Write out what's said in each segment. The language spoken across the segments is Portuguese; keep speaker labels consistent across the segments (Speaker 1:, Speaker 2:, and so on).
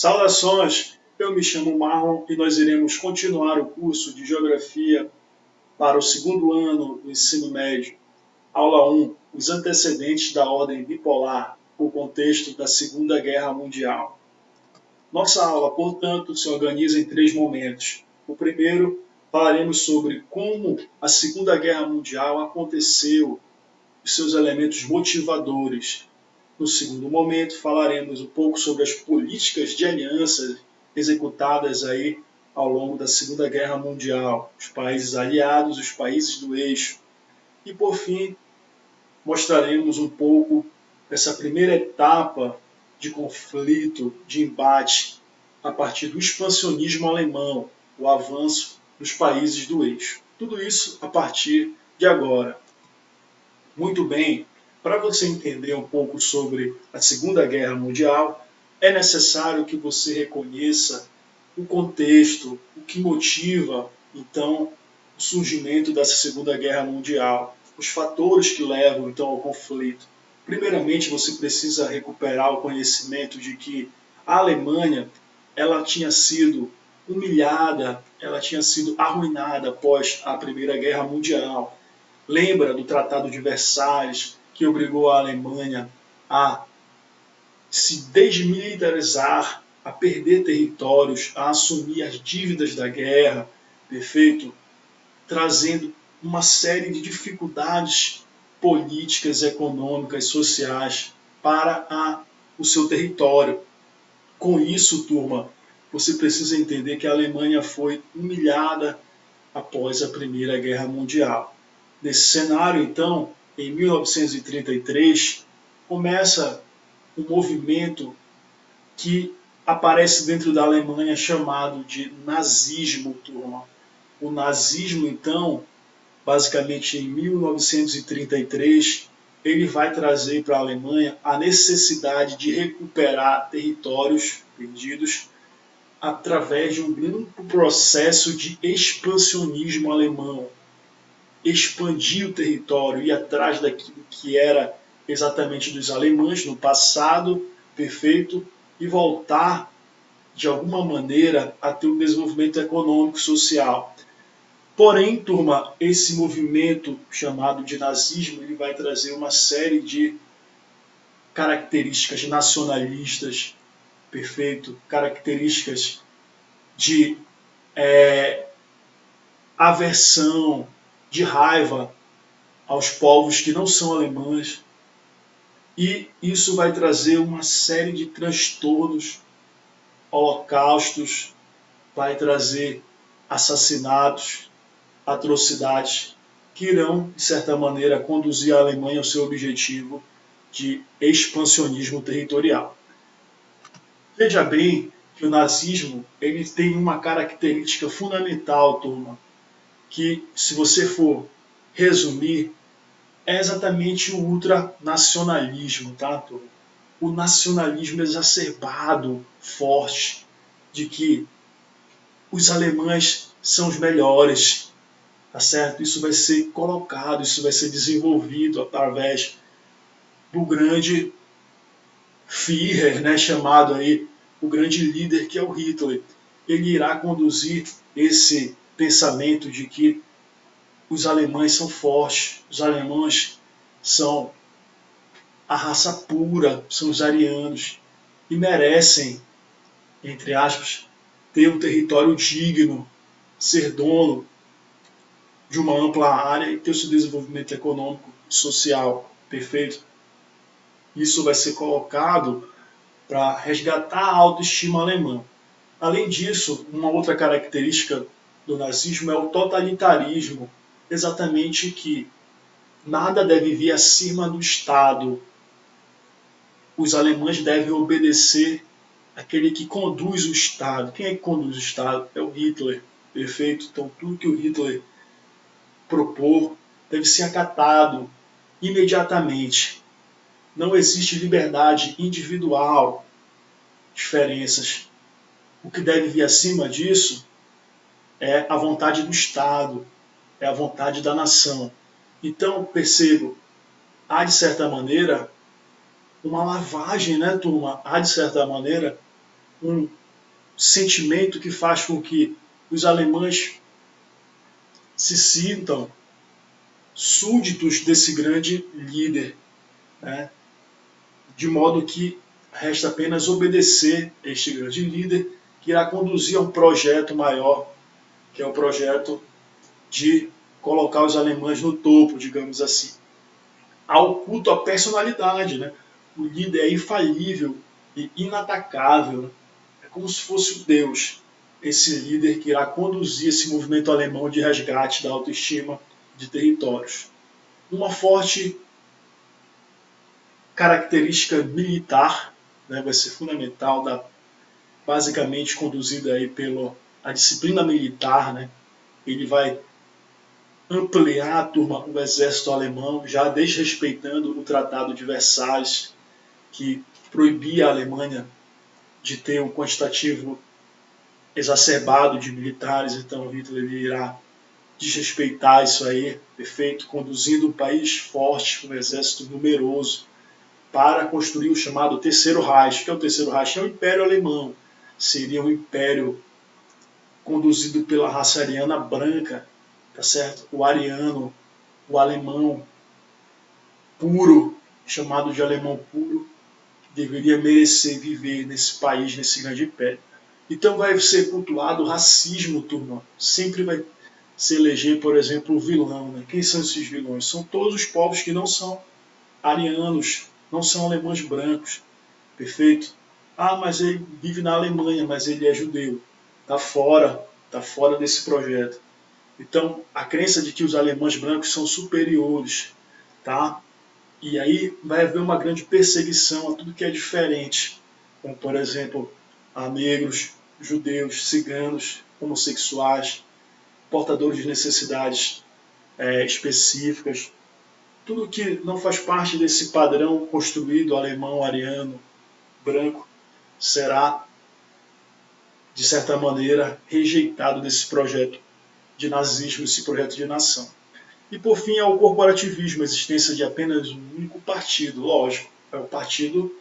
Speaker 1: Saudações! Eu me chamo Marlon e nós iremos continuar o curso de Geografia para o segundo ano do ensino médio. Aula 1. Os antecedentes da ordem bipolar, o contexto da Segunda Guerra Mundial. Nossa aula, portanto, se organiza em 3 momentos. O primeiro, falaremos sobre como a Segunda Guerra Mundial aconteceu, os seus elementos motivadores. No segundo momento, falaremos um pouco sobre as políticas de alianças executadas aí ao longo da Segunda Guerra Mundial, os países aliados, os países do eixo. E, por fim, mostraremos um pouco dessa primeira etapa de conflito, de embate, a partir do expansionismo alemão, o avanço dos países do eixo. Tudo isso a partir de agora. Muito bem, para você entender um pouco sobre a Segunda Guerra Mundial, é necessário que você reconheça o contexto, o que motiva, então, o surgimento dessa Segunda Guerra Mundial, os fatores que levam, então, ao conflito. Primeiramente, você precisa recuperar o conhecimento de que a Alemanha ela tinha sido humilhada, ela tinha sido arruinada após a Primeira Guerra Mundial. Lembra do Tratado de Versalhes, que obrigou a Alemanha a se desmilitarizar, a perder territórios, a assumir as dívidas da guerra, perfeito? Trazendo uma série de dificuldades políticas, econômicas, sociais para o seu território. Com isso, turma, você precisa entender que a Alemanha foi humilhada após a Primeira Guerra Mundial. Nesse cenário, então, em 1933, começa um movimento que aparece dentro da Alemanha chamado de nazismo, turma. O nazismo, então, basicamente em 1933, ele vai trazer para a Alemanha a necessidade de recuperar territórios perdidos através de um amplo processo de expansionismo alemão. Expandir o território, ir atrás daquilo que era exatamente dos alemães no passado, perfeito, e voltar, de alguma maneira, a ter um desenvolvimento econômico e social. Porém, turma, esse movimento chamado de nazismo, ele vai trazer uma série de características nacionalistas, perfeito, características de aversão, de raiva aos povos que não são alemães, e isso vai trazer uma série de transtornos, holocaustos, vai trazer assassinatos, atrocidades, que irão, de certa maneira, conduzir a Alemanha ao seu objetivo de expansionismo territorial. Veja bem que o nazismo ele tem uma característica fundamental, turma, que, se você for resumir, é exatamente o ultranacionalismo, tá, turma? O nacionalismo exacerbado, forte, de que os alemães são os melhores, tá certo? Isso vai ser colocado, isso vai ser desenvolvido através do grande Führer, né, chamado aí o grande líder, que é o Hitler. Ele irá conduzir esse pensamento de que os alemães são fortes, os alemães são a raça pura, são os arianos, e merecem, entre aspas, ter um território digno, ser dono de uma ampla área e ter o seu desenvolvimento econômico e social perfeito. Isso vai ser colocado para resgatar a autoestima alemã. Além disso, uma outra característica do nazismo é o totalitarismo, exatamente que nada deve vir acima do Estado. Os alemães devem obedecer àquele que conduz o Estado. Quem é que conduz o Estado? É o Hitler, perfeito? Então tudo que o Hitler propor deve ser acatado imediatamente. Não existe liberdade individual, diferenças. O que deve vir acima disso é a vontade do Estado, é a vontade da nação. Então, percebo, há de certa maneira uma lavagem, né, turma? Há de certa maneira um sentimento que faz com que os alemães se sintam súditos desse grande líder, né? De modo que resta apenas obedecer este grande líder, que irá conduzir a um projeto maior, que é o projeto de colocar os alemães no topo, digamos assim. Há o culto à personalidade, né? O líder é infalível e inatacável, é como se fosse o Deus, esse líder que irá conduzir esse movimento alemão de resgate da autoestima de territórios. Uma forte característica militar, né, vai ser fundamental, basicamente conduzida aí pela disciplina militar, né? Ele vai ampliar a turma, o exército alemão, já desrespeitando o Tratado de Versalhes, que proibia a Alemanha de ter um quantitativo exacerbado de militares. Então Hitler irá desrespeitar isso aí, perfeito, conduzindo um país forte, um exército numeroso, para construir o chamado Terceiro Reich. Que é o Terceiro Reich? É o Império Alemão. Seria um império conduzido pela raça ariana branca, tá certo? O ariano, o alemão puro, chamado de alemão puro, deveria merecer viver nesse país, nesse grande império. Então vai ser cultuado o racismo, turma. Sempre vai se eleger, por exemplo, o vilão. Né? Quem são esses vilões? São todos os povos que não são arianos, não são alemães brancos. Perfeito? Ah, mas ele vive na Alemanha, mas ele é judeu. Está fora desse projeto. Então, a crença de que os alemães brancos são superiores, tá? E aí vai haver uma grande perseguição a tudo que é diferente, como, por exemplo, a negros, judeus, ciganos, homossexuais, portadores de necessidades específicas. Tudo que não faz parte desse padrão construído alemão, ariano, branco, será, de certa maneira, rejeitado desse projeto de nazismo, esse projeto de nação. E, por fim, é o corporativismo, a existência de apenas um único partido, lógico, é o partido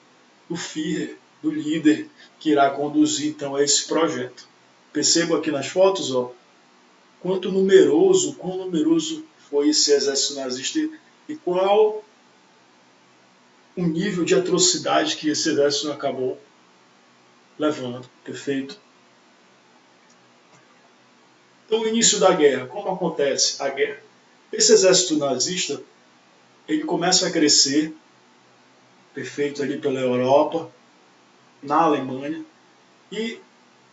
Speaker 1: do Führer, do líder, que irá conduzir, então, a esse projeto. Percebo aqui nas fotos, ó, quão numeroso foi esse exército nazista e qual o nível de atrocidade que esse exército acabou levando, perfeito? Então, o início da guerra, como acontece a guerra? Esse exército nazista, ele começa a crescer, perfeito, ali pela Europa, na Alemanha, e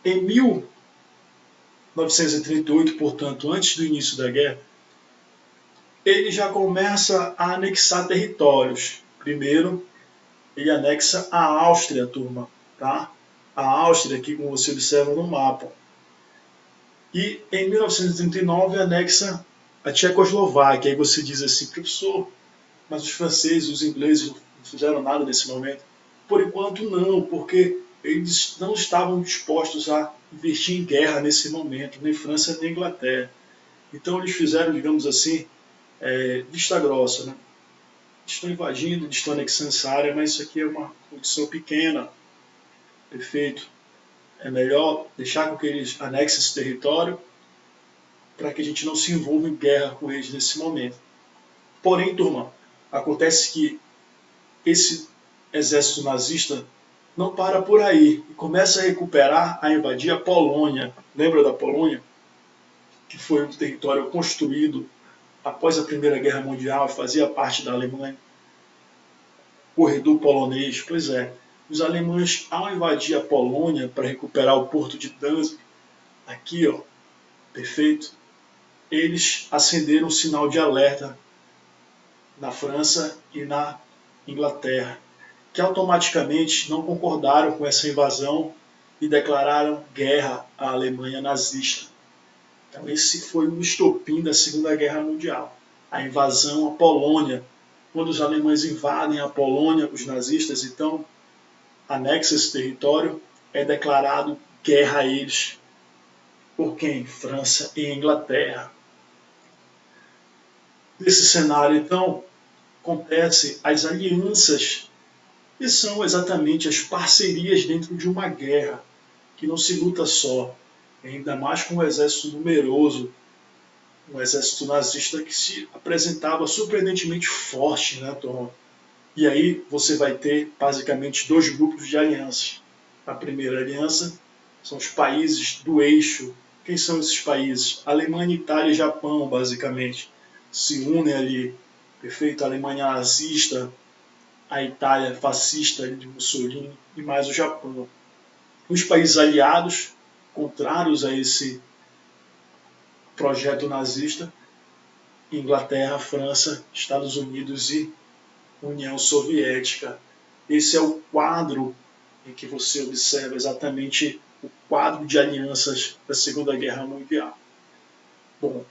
Speaker 1: em 1938, portanto, antes do início da guerra, ele já começa a anexar territórios. Primeiro, ele anexa a Áustria, turma, tá? A Áustria, aqui como você observa no mapa. E em 1939 anexa a Tchecoslováquia. Aí você diz assim, professor, mas os franceses, os ingleses não fizeram nada nesse momento? Por enquanto não, porque eles não estavam dispostos a investir em guerra nesse momento, nem França nem Inglaterra. Então eles fizeram, digamos assim, vista grossa, né? Estão invadindo, estão anexando essa área, mas isso aqui é uma condição pequena, perfeito? É melhor deixar com que eles anexem esse território para que a gente não se envolva em guerra com eles nesse momento. Porém, turma, acontece que esse exército nazista não para por aí e começa a recuperar, a invadir a Polônia. Lembra da Polônia? Que foi um território construído após a Primeira Guerra Mundial, fazia parte da Alemanha. Corredor polonês, pois é. Os alemães, ao invadir a Polônia para recuperar o porto de Danzig, aqui, ó, perfeito, eles acenderam um sinal de alerta na França e na Inglaterra, que automaticamente não concordaram com essa invasão e declararam guerra à Alemanha nazista. Então esse foi o estopim da Segunda Guerra Mundial, a invasão à Polônia. Quando os alemães invadem a Polônia, os nazistas então anexam esse território, é declarado guerra a eles. Por quem? França e Inglaterra. Nesse cenário, então, acontecem as alianças, que são exatamente as parcerias dentro de uma guerra. que não se luta só, ainda mais com um exército numeroso, um exército nazista que se apresentava surpreendentemente forte, né, Tom? E aí você vai ter basicamente dois grupos de alianças. A primeira aliança são os países do eixo. Quem são esses países? Alemanha, Itália e Japão, basicamente. Se unem ali, perfeito? A Alemanha nazista, a Itália fascista de Mussolini e mais o Japão. Os países aliados, contrários a esse projeto nazista, Inglaterra, França, Estados Unidos e União Soviética. Esse é o quadro em que você observa exatamente o quadro de alianças da Segunda Guerra Mundial. Bom,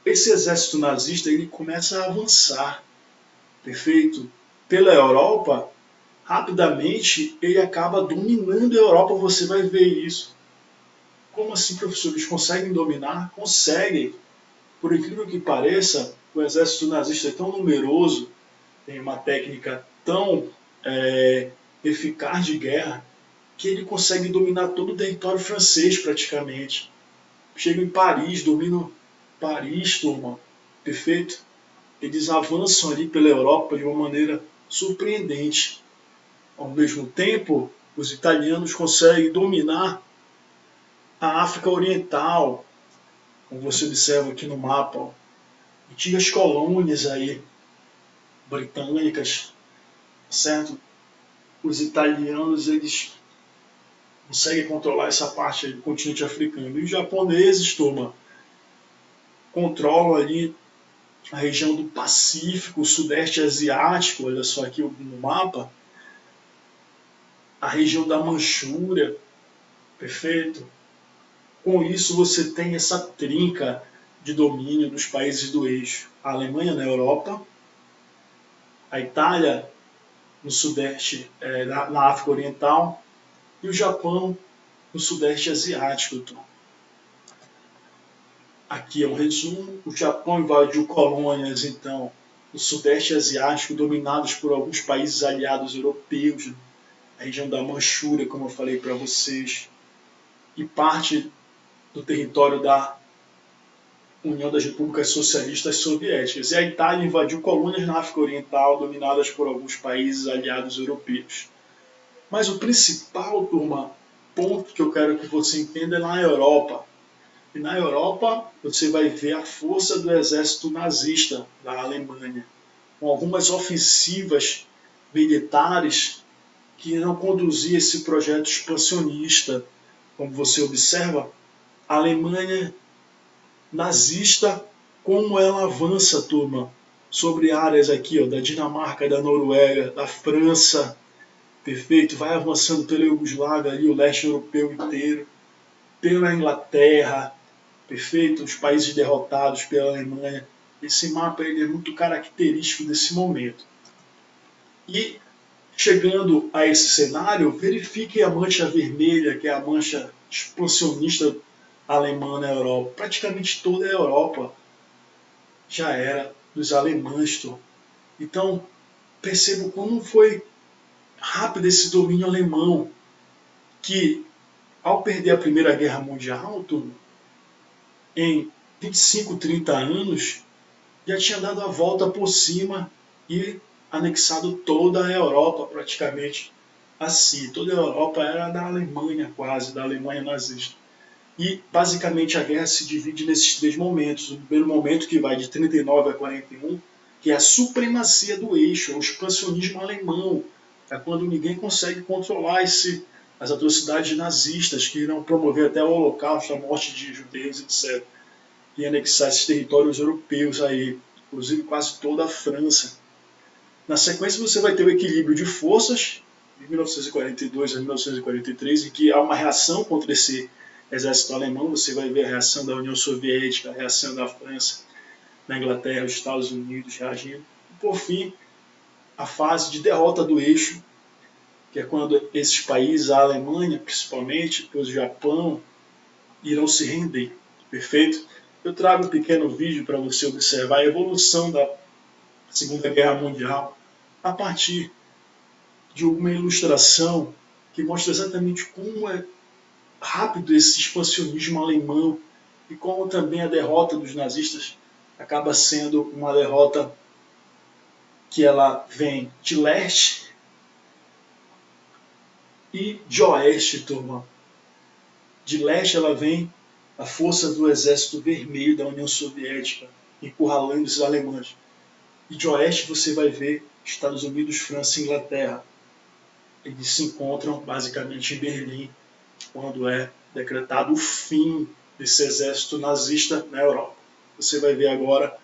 Speaker 1: esse exército nazista ele começa a avançar, perfeito? Pela Europa, rapidamente ele acaba dominando a Europa, você vai ver isso. Como assim, professor? Eles conseguem dominar? Conseguem. Por incrível que pareça, o exército nazista é tão numeroso, tem uma técnica tão eficaz de guerra, que ele consegue dominar todo o território francês praticamente. Chega em Paris, dominam Paris, turma, perfeito? Eles avançam ali pela Europa de uma maneira surpreendente. Ao mesmo tempo, os italianos conseguem dominar a África Oriental, como você observa aqui no mapa, ó. Antigas colônias aí, britânicas, certo? Os italianos, eles conseguem controlar essa parte do continente africano. E os japoneses, turma, controlam ali a região do Pacífico, o Sudeste Asiático, olha só aqui no mapa, a região da Manchúria, perfeito? Com isso você tem essa trinca de domínio dos países do eixo. A Alemanha na Europa, a Itália no Sudeste, na África Oriental, e o Japão no Sudeste Asiático. Aqui é um resumo. O Japão invadiu colônias, então, no Sudeste Asiático, dominados por alguns países aliados europeus, a região da Manchúria, como eu falei para vocês, e parte do território da União das Repúblicas Socialistas Soviéticas. E a Itália invadiu colônias na África Oriental, dominadas por alguns países aliados europeus. Mas o principal, turma, ponto que eu quero que você entenda é na Europa. E na Europa você vai ver a força do exército nazista da Alemanha, com algumas ofensivas militares que irão conduzir esse projeto expansionista. Como você observa, a Alemanha nazista, como ela avança, turma, sobre áreas aqui, ó, da Dinamarca, da Noruega, da França, perfeito? Vai avançando pela Iugoslávia, ali, o leste europeu inteiro, pela Inglaterra, perfeito? Os países derrotados pela Alemanha. Esse mapa ele é muito característico desse momento. E, chegando a esse cenário, verifique a mancha vermelha, que é a mancha expansionista alemã na Europa. Praticamente toda a Europa já era dos alemães. Então, percebam como foi rápido esse domínio alemão, que, ao perder a Primeira Guerra Mundial, em 25, 30 anos, já tinha dado a volta por cima e anexado toda a Europa, praticamente, a si. Toda a Europa era da Alemanha, quase, da Alemanha nazista. E, basicamente, a guerra se divide nesses três momentos. O primeiro momento, que vai de 39 a 41, que é a supremacia do eixo, é o expansionismo alemão. É quando ninguém consegue controlar as atrocidades nazistas, que irão promover até o Holocausto, a morte de judeus, etc. E anexar esses territórios europeus aí, inclusive quase toda a França. Na sequência, você vai ter o equilíbrio de forças, de 1942 a 1943, em que há uma reação contra esse exército alemão. Você vai ver a reação da União Soviética, a reação da França, da Inglaterra, dos Estados Unidos reagindo. E, por fim, a fase de derrota do eixo, que é quando esses países, a Alemanha principalmente, depois o Japão, irão se render. Perfeito? Eu trago um pequeno vídeo para você observar a evolução da Segunda Guerra Mundial a partir de uma ilustração que mostra exatamente como rápido esse expansionismo alemão e como também a derrota dos nazistas acaba sendo uma derrota que ela vem de leste e de oeste, turma. De leste ela vem a força do Exército Vermelho da União Soviética, encurralando os alemães. E de oeste você vai ver Estados Unidos, França e Inglaterra. Eles se encontram basicamente em Berlim, quando é decretado o fim desse exército nazista na Europa. Você vai ver agora,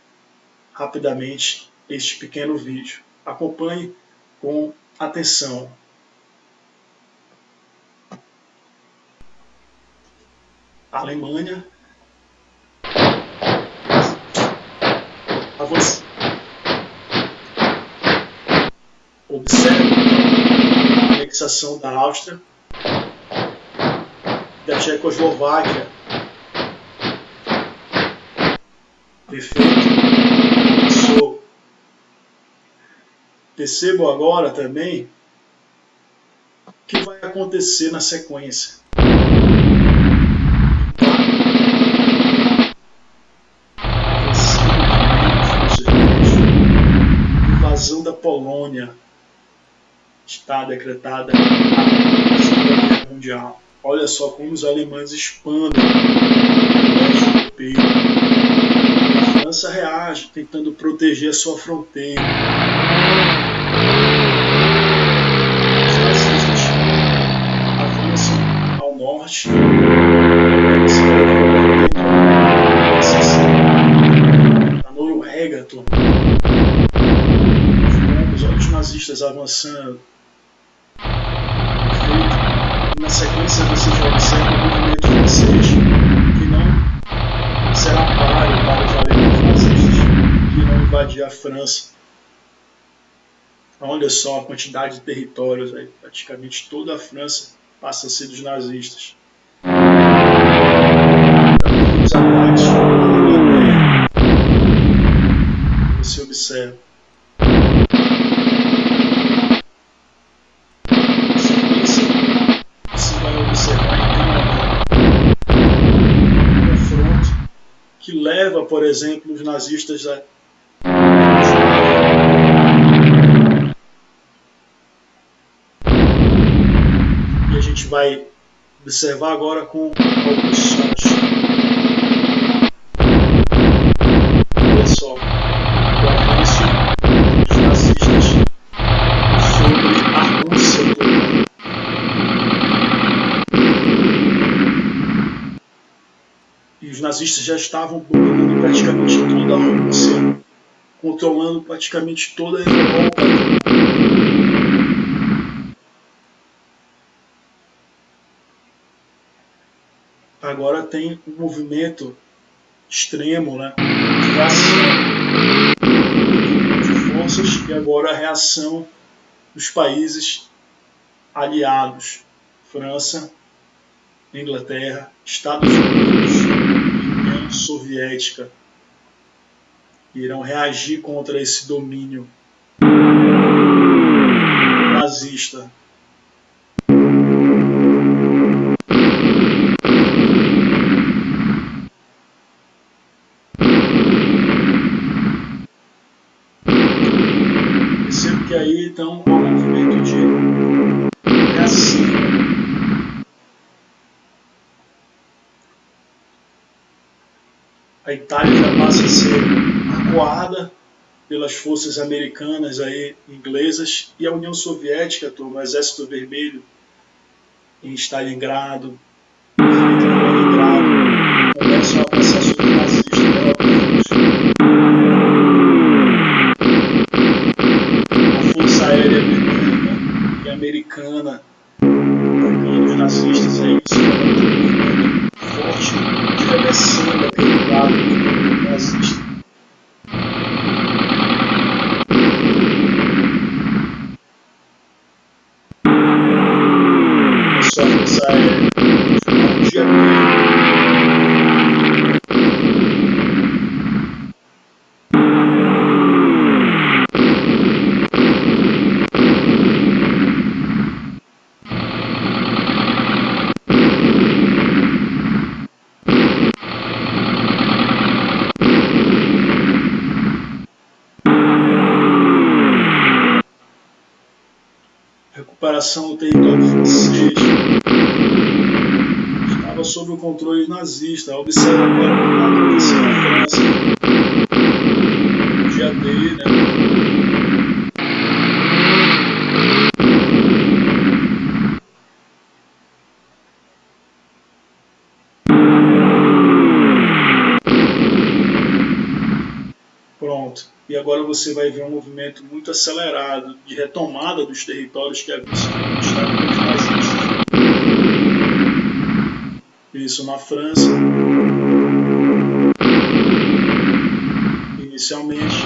Speaker 1: rapidamente, este pequeno vídeo. Acompanhe com atenção. A Alemanha avança. Observe a anexação da Áustria, da Tchecoslováquia. Perfeito. Começou. Percebam agora também o que vai acontecer na sequência. Invasão da Polônia está decretada a Segunda Guerra Mundial. Olha só como os alemães expandem o leste europeu. A França reage, tentando proteger a sua fronteira. Os nazistas avançam ao norte. A Noruega, olha os nazistas avançando. Perfeito. Na sequência você já observa o movimento francês, que não será páreo para os alemães nazistas, que irão invadir a França. Olha só a quantidade de territórios aí. Praticamente toda a França passa a ser dos nazistas. Também os ataques à Inglaterra. Você observa. Que leva, por exemplo, os nazistas a e a gente vai observar agora com alguns sons. Olha só, o avanço dos nazistas sobre a Rússia. E os nazistas já estavam dominando praticamente toda a Rússia, controlando praticamente toda a Europa. Agora tem um movimento extremo, né, de reação de forças e agora a reação dos países aliados, França, Inglaterra, Estados Unidos e União Soviética, irão reagir contra esse domínio nazista. Percebo que aí então há um movimento de reação. A Itália já passa a ser acuada pelas forças americanas aí, inglesas, e a União Soviética, o Exército Vermelho, em Stalingrado, começam a passar sobre o nazistas europeus. A Força Aérea Britânica e Americana atacando os nazistas aí, isso é um forte de reversão daquele lado nazista. A Força Aérea, no dia penetração do território francês estava sob o controle nazista. Observe agora o que aconteceu na França. Dia D, né? Pronto. E agora você vai ver um movimento muito acelerado de retomada dos territórios que haviam sido conquistados pelos nazistas. Isso na França. Inicialmente,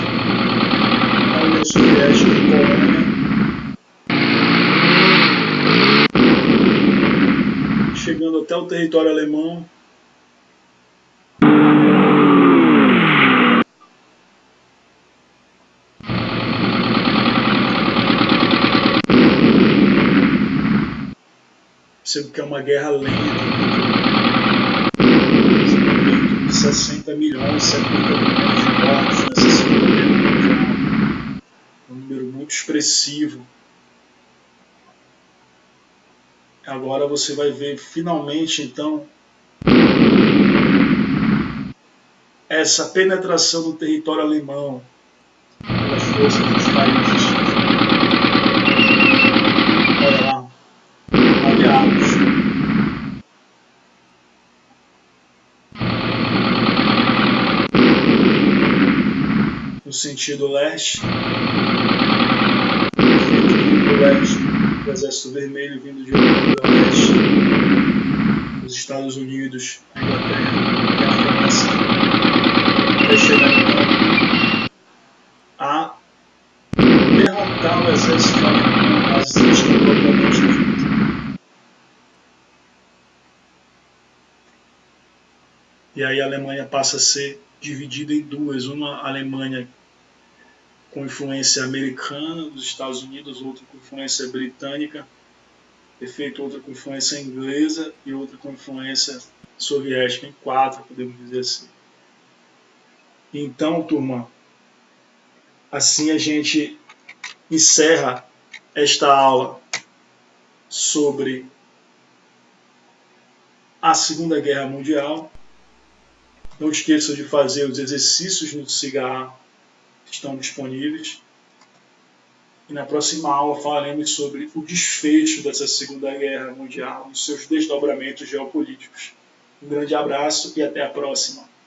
Speaker 1: a União Soviética e Polônia, chegando até o território alemão. Percebo que é uma guerra lenta, 60 milhões, 70 milhões de mortos nessa Segunda Guerra Mundial. Um número muito expressivo. Agora você vai ver finalmente, então, essa penetração no território alemão pelas forças dos países, olha lá, aliados. No sentido leste, do leste, o Exército Vermelho vindo de leste, os Estados Unidos, a Inglaterra e a França, vai chegar então a derrotar o exército alemão nazista propriamente dito. E aí a Alemanha passa a ser dividida em duas, uma Alemanha com influência americana dos Estados Unidos, outra com influência britânica, perfeito, outra com influência inglesa e outra com influência soviética, em quatro, podemos dizer assim. Então, turma, assim a gente encerra esta aula sobre a Segunda Guerra Mundial. Não esqueça de fazer os exercícios no Cigarra que estão disponíveis. E na próxima aula falaremos sobre o desfecho dessa Segunda Guerra Mundial e seus desdobramentos geopolíticos. Um grande abraço e até a próxima.